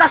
10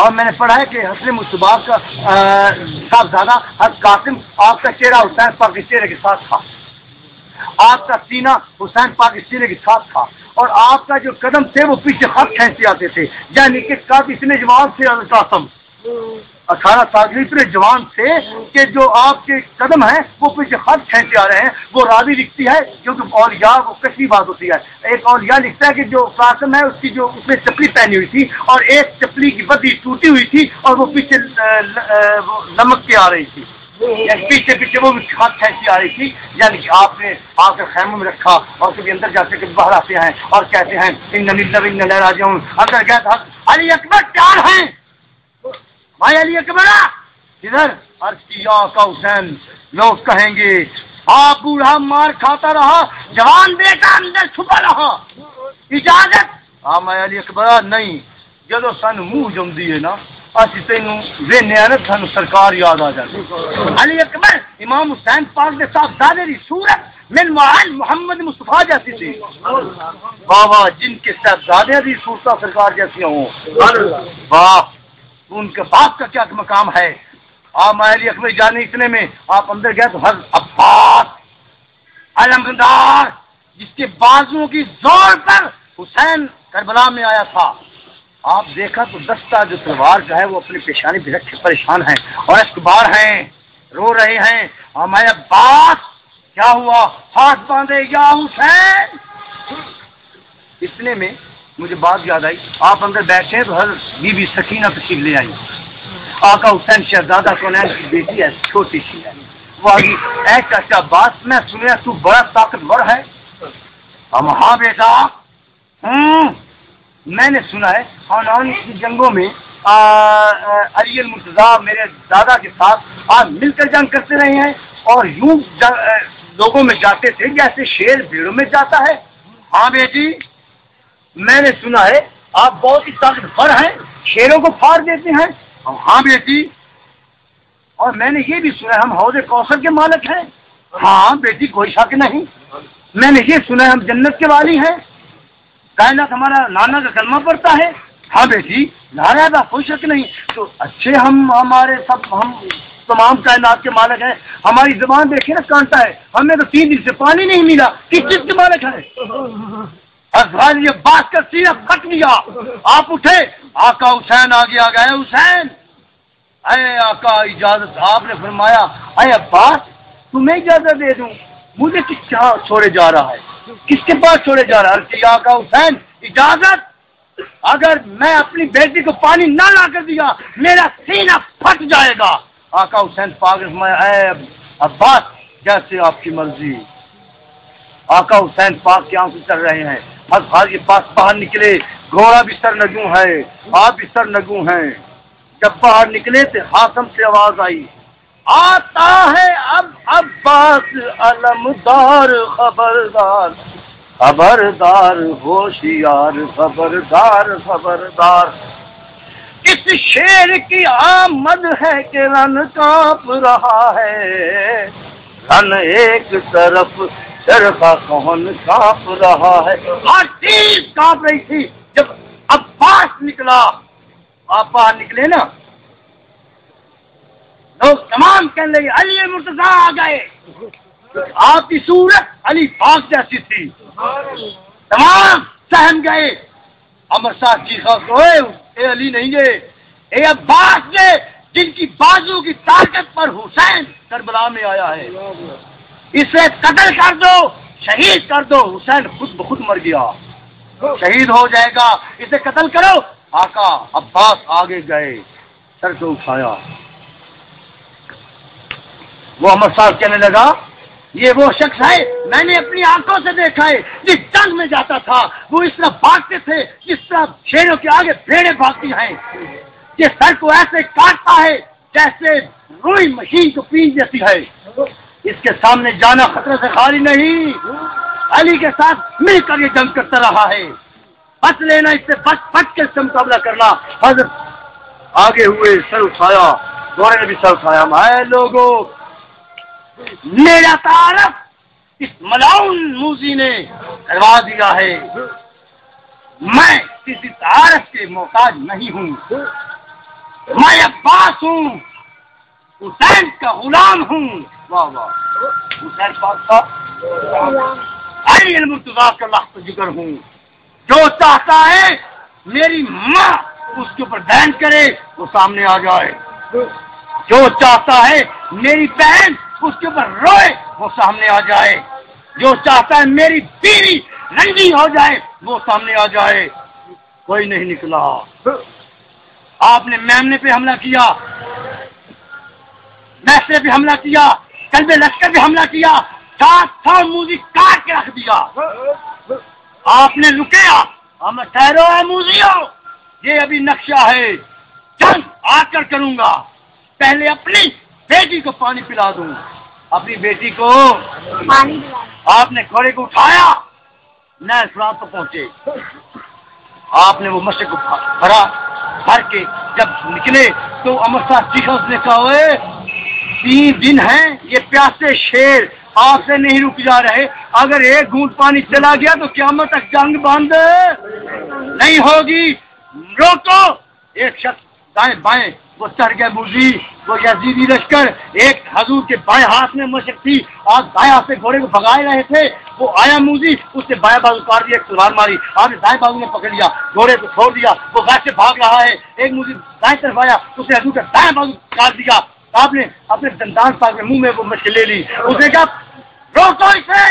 اور میں نے پڑھا ہے کہ حسن مصطفیٰ کا صاحبزادہ حضرت قاسم آپ کا چہرہ حسین پاک کے چہرے کے ساتھ تھا، آپ کا سینہ حسین پاک کے سینے کے ساتھ تھا، اور آپ کا جو قدم تھے وہ پیچھے خط کھینچتے آتے تھے، یعنی کہ کافی اتنے جوان تھے حضرت قاسم 18 سال کے اتنے جوان تھے کہ جو آپ کے قدم ہیں وہ پیچھے خط کھینچتے آ رہے ہیں۔ وہ راوی لکھتی ہے کیونکہ اولیاء وہ کشی بات ہوتی ہے، ایک اولیاء لکھتا ہے کہ جو قاسم ہے اس کی جو اس نے چپلی پہنی ہوئی تھی اور ایک چپلی کی بدی ٹوٹی ہوئی تھی اور وہ پیچھے لمک کے آ رہی تھی، پیچھے پیچھے وہ خط کھینچتی آ رہی تھی، یعنی کہ آپ نے آ کر خیمے میں رکھا اور کبھی اندر جاتے کبھی باہر آتے ہیں اور کہتے ہیں اندر گئے تھا علی اکبر تیار ہیں بھائی، علی اکبر ادھر عرض کی یا آقا حسین، لوگ کہیں گے آپ بوڑھا مار کھاتا رہا، جوان بیٹا اندر چھپا رہا، اجازت میں علی اکبر نہیں، جدو سن منہ جمدی ہے نا اسی تینوں نیانت سانو سرکار یاد آ جاتی۔ علی اکبر امام حسین پاک کے صاحبزادے دی صورت من معال محمد مصطفیٰ جیسی تھی، واہ جن کے صاحبزادے دی صورت سرکار جیسی ہوں، واہ ان کے باپ کا کیا مقام ہے۔ آپ علی اکبر جانے اتنے میں آپ اندر گئے تو حضرت عباس علمدار جس کے بازوؤں کی زور پر حسین کربلا میں آیا تھا، آپ دیکھا تو دستہ جو تلوار جو ہے وہ اپنی پیشانی پہ رکھ کے پریشان ہیں اور اشکبار ہیں، رو رہے ہیں، ہمارے عباس کیا ہوا، ہاتھ باندھے یا حسین۔ اتنے میں مجھے بات یاد آئی، آپ اندر بیٹھے ہیں تو حضرت بی بی سکینہ تشریف لے آئی، آقا حسین شہزادہ کونین کی بیٹی ہے چھوٹی سی ہے، وہ آگی اے چاچا عباس میں سنیا تو بڑا طاقتور ہے، ہم ہاں بیٹا میں نے سنا ہے خاندان کی جنگوں میں علی المرتضیٰ میرے دادا کے ساتھ آپ مل کر جنگ کرتے رہے ہیں اور یوں لوگوں میں جاتے تھے جیسے شیر بھیڑوں میں جاتا ہے۔ ہاں بیٹی میں نے سنا ہے آپ بہت ہی طاقتور ہیں، شیروں کو پھاڑ دیتے ہیں۔ ہاں بیٹی، اور میں نے یہ بھی سنا ہے ہم حوض کوثر کے مالک ہیں۔ ہاں بیٹی کوئی شک نہیں، میں نے یہ سنا ہے ہم جنت کے والی ہیں، کائنات ہمارا نانا کا کلمہ پڑتا ہے۔ ہاں بیٹی نارا کوئی شک نہیں، تو اچھے ہمارے سب ہم تمام کائنات کے مالک ہیں۔ ہماری زبان دیکھیں نا کانٹا ہے، ہمیں تو 3 دن سے پانی نہیں ملا، کس چیز کے مالک ہیں؟ یہ بات کر سینہ پھٹ گیا، آپ اٹھے، آقا حسین آگے آ گئے، حسین اے آقا اجازت، آپ نے فرمایا اے عباس تمہیں اجازت دے دوں، مجھے کس چھوڑے جا رہا ہے، کس کے پاس چھوڑے جا رہا ہے؟ آقا حسین اجازت، اگر میں اپنی بیٹی کو پانی نہ لا کر دیا میرا سینہ پھٹ جائے گا۔ آقا حسین پاک نے فرمایا اے عباس جیسے آپ کی مرضی۔ آقا حسین پاک کی آنکھیں چل رہے ہیں، ہر کے پاس باہر نکلے، گھوڑا بھی سر نگوں ہے، آپ بھی سر نگوں ہیں۔ جب باہر نکلے تو حاکم سے آواز آئی، آتا ہے اب عباس علمدار، خبردار خبردار ہوشیار، خبردار خبردار، اس شیر کی آمد ہے کہ رن کانپ رہا ہے، رن ایک طرف شرفا کون کانپ رہا ہے، ہر چیز کانپ رہی تھی۔ جب عباس نکلا، آپ باہر نکلے نا، لوگ تمام کہنے لگے علی مرتضیٰ آ گئے، آپ کی صورت علی پاک جیسی تھی، تمام سہم گئے۔ امر صاحب چیخا اے علی نہیں گئے، اے عباس نے جن کی بازو کی طاقت پر حسین کربلا میں آیا ہے، اسے قتل کر دو، شہید کر دو۔ حسین خود بخود مر گیا، شہید ہو جائے گا، اسے قتل کرو۔ آقا عباس آگے گئے، سر کو اٹھایا، وہ عمر صاحب کہنے لگا یہ وہ شخص ہے میں نے اپنی آنکھوں سے دیکھا ہے، جس جنگ میں جاتا تھا وہ اس طرح بھاگتے تھے جس طرح شیروں کے آگے بھیڑیں بھاگتی ہیں، یہ سر کو ایسے کاٹتا ہے جیسے روئی مشین کو پین جیسی ہے، اس کے سامنے جانا خطرے سے خالی نہیں، علی کے ساتھ مل کر یہ جنگ کرتا رہا ہے، بچ لینا اس سے بچ کے اس سے مقابلہ کرنا۔ حضرت آگے ہوئے، سر اٹھایا، دورے نے بھی سر اٹھایا، میں لوگوں میرا تعارف اس ملاؤن موذی نے کروا دیا ہے، میں کسی تعارف کے محتاج نہیں ہوں، میں عباس ہوں، حسین کا غلام ہوں۔ واہ واہ، حسین پاک کا علی المرتضیٰ کا لخت ذکر ہوں۔ جو چاہتا ہے میری ماں اس کے اوپر بین کرے وہ سامنے آ جائے، جو چاہتا ہے میری بہن اس کے اوپر روئے وہ سامنے آ جائے، جو چاہتا ہے میری بیوی رنگی ہو جائے وہ سامنے آ جائے۔ کوئی نہیں نکلا۔ آپ نے میمنے پہ حملہ کیا، میسرے پہ حملہ کیا، قلب لشکر پہ حملہ کیا، 700 موزی کاٹ کے رکھ دیا۔ آپ نے رکیا، ہم ٹھہرو ہے موزیوں، یہ ابھی نقشہ ہے، جنگ آ کر کروں گا، پہلے اپنی بیٹی کو پانی پلا دوں۔ اپنی بیٹی کو پانی پلا، آپ نے گھوڑے کو اٹھایا، نئے اسلام پر پہنچے۔ آپ نے وہ مشرق کو بھر کے جب نکلے تو امر صاحب چیخا، اس نے کہا ہوئے 3 دن ہیں یہ پیاسے شیر آپ سے نہیں رک جا رہے، اگر ایک گھونٹ پانی چلا گیا تو قیامت تک جنگ بند نہیں ہوگی، روکو۔ ایک شخص دائیں بائیں وہ چڑھ گئے موزی، وہ یزیدی لشکر، ایک حضور کے بائیں ہاتھ میں مشق تھی، آپ دائیں ہاتھ سے گھوڑے کو بھگائے رہے تھے، وہ آیا موزی، اس نے بائیں بازو کاٹ دیا، ایک تلوار ماری، آپ نے دائیں بازو میں پکڑ لیا، گھوڑے کو چھوڑ دیا، وہ ویسے بھاگ رہا ہے، ایک موزی دائیں طرف آیا، اس نے حضور کا دائیں بازو کاٹ دیا، آپ نے اپنے دندان پاک میں منہ میں وہ مشق لے لی، اس نے کہا روکو اسے۔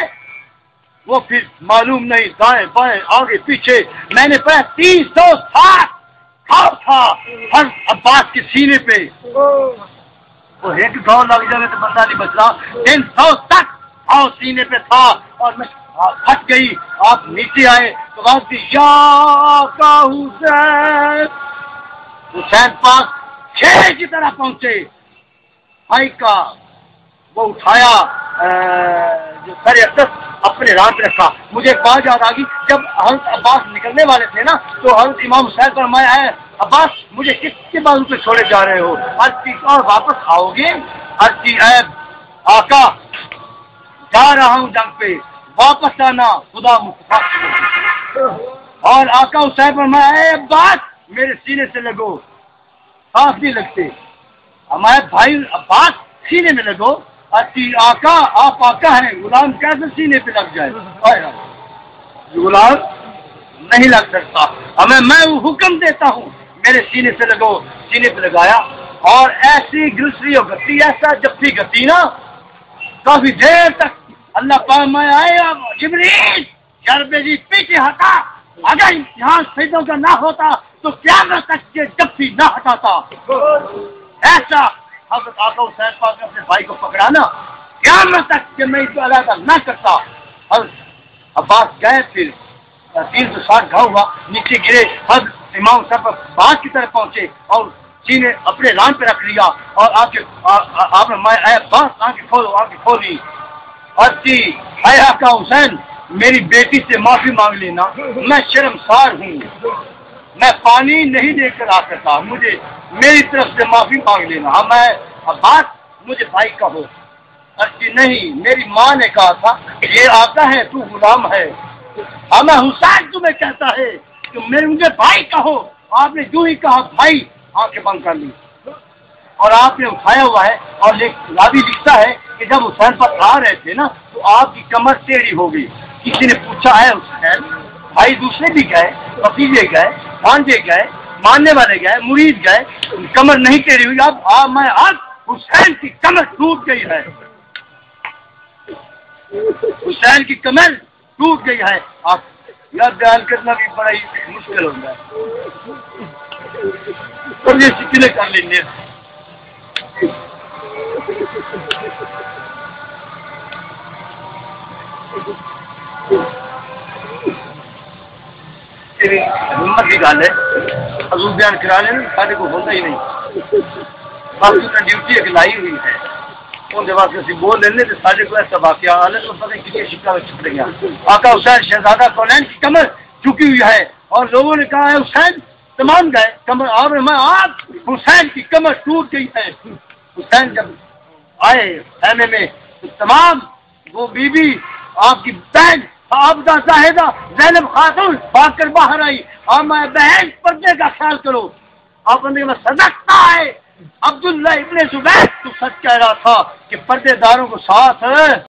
وہ پھر معلوم نہیں دائیں بائیں آگے پیچھے، میں نے پڑھا 360 تھا ہر عباس کے سینے پہ، وہ ایک گاؤں لگ جائے تو بندہ نہیں بچ رہا، 300 تک اور سینے پہ تھا، اور میں پھٹ گئی۔ آپ نیچے آئے تو بات کی یا کا حسین، حسین پاس شیر کی طرح پہنچے، بھائی کا وہ اٹھایا، جو سر اقدس اپنے رات پہ رکھا۔ مجھے ایک بات یاد آ گئی، جب حضرت عباس نکلنے والے تھے نا تو حضرت امام حسین فرمایا ہے عباس مجھے کس کے بازو پہ چھوڑے جا رہے ہو؟ ہر چیز اور واپس آؤ گے؟ ہر چیز ہے آقا جا رہا ہوں جنگ پہ، واپس آنا خدا مصطفیٰ۔ اور آقا حسین فرمایا ہے عباس میرے سینے سے لگو، سانس نہیں لگتے، ہمارے بھائی عباس سینے میں لگو۔ اچھی آقا آپ آقا ہیں، غلام کیسے سینے پہ لگ جائے؟ غلام نہیں لگ سکتا، ہمیں میں وہ حکم دیتا ہوں میرے سینے سے لگو، سینے پہ لگایا، اور ایسی گرسری اور گتی، ایسا جب بھی گتی نا کافی دیر تک اللہ پاک میں آئے جبریل شربے جی پیچھے ہٹا، اگر امتحان سیدوں کا نہ ہوتا تو قیامت تک کے جب بھی نہ ہٹاتا۔ ایسا حضرت آقا حسین پاک نے اپنے بھائی کو پکڑا نا، قیامت تک کہ میں اس کو علیحدہ نہ کرتا۔ حضرت عباس گئے، پھر 360 گھاؤ ہوا، نیچے گرے، حضرت امام صاحب باغ کی طرف پہنچے اور سینے اپنے ران پہ رکھ لیا، اور آپ نے میں باس آنکھیں کھولو، آنکھیں کھولی، اور جی اے آقا حسین میری بیٹی سے معافی مانگ لینا، میں شرمسار ہوں، میں پانی نہیں لے کر آ سکتا، مجھے میری طرف سے معافی مانگ لینا۔ ہاں میں عباس مجھے بھائی کہو۔ اچھی نہیں، میری ماں نے کہا تھا یہ آتا ہے تو غلام ہے، ہاں میں حسین تمہیں کہتا ہے کہ مجھے بھائی کہو۔ آپ نے جو ہی کہا بھائی، آنکھیں بند کر لی، اور آپ نے اٹھایا ہوا ہے، اور راوی لکھتا ہے کہ جب حسین پر آ رہے تھے نا تو آپ کی کمر ٹیڑھی ہو گئی۔ کسی نے پوچھا ہے حسین، بھائی دوسرے بھی گئے، بھتیجے گئے، بھانجے گئے، ماننے والے گئے، مرید گئے، کمر نہیں ٹیڑھی ہوئی۔ اب میں آج حسین کی کمر ٹوٹ گئی ہے، حسین کی کمر ٹوٹ گئی ہے۔ آپ یاد بیان کرنا بھی بڑا ہی مشکل ہوتا ہے، اور یہ سکلے کر لیں گے۔ ہمت کی گل ہے، حضور بیان کرا لیں سارے کو ہوتا ہی نہیں، باقی ڈیوٹی ایک لائی ہوئی ہے، اندر واسطے اسی بول لینے تو سارے کو ایسا واقعہ آنے تو پتہ کتنی شکا میں چھپ گیا۔ آقا حسین شہزادہ کونین کی کمر چکی ہوئی ہے، اور لوگوں نے کہا ہے حسین تمام گئے کمر، اور میں آپ حسین کی کمر ٹوٹ گئی ہے۔ حسین جب آئے خیمے میں تو تمام وہ بی بی آپ کی بہن عابدہ زاہدہ زینب خاتون بھاگ کر باہر آئی، اور میں بہن پردے کا خیال کرو، بندے میں صدقتا ہے عبداللہ ابن زبیر تو سچ کہہ رہا تھا کہ پردے داروں کو ساتھ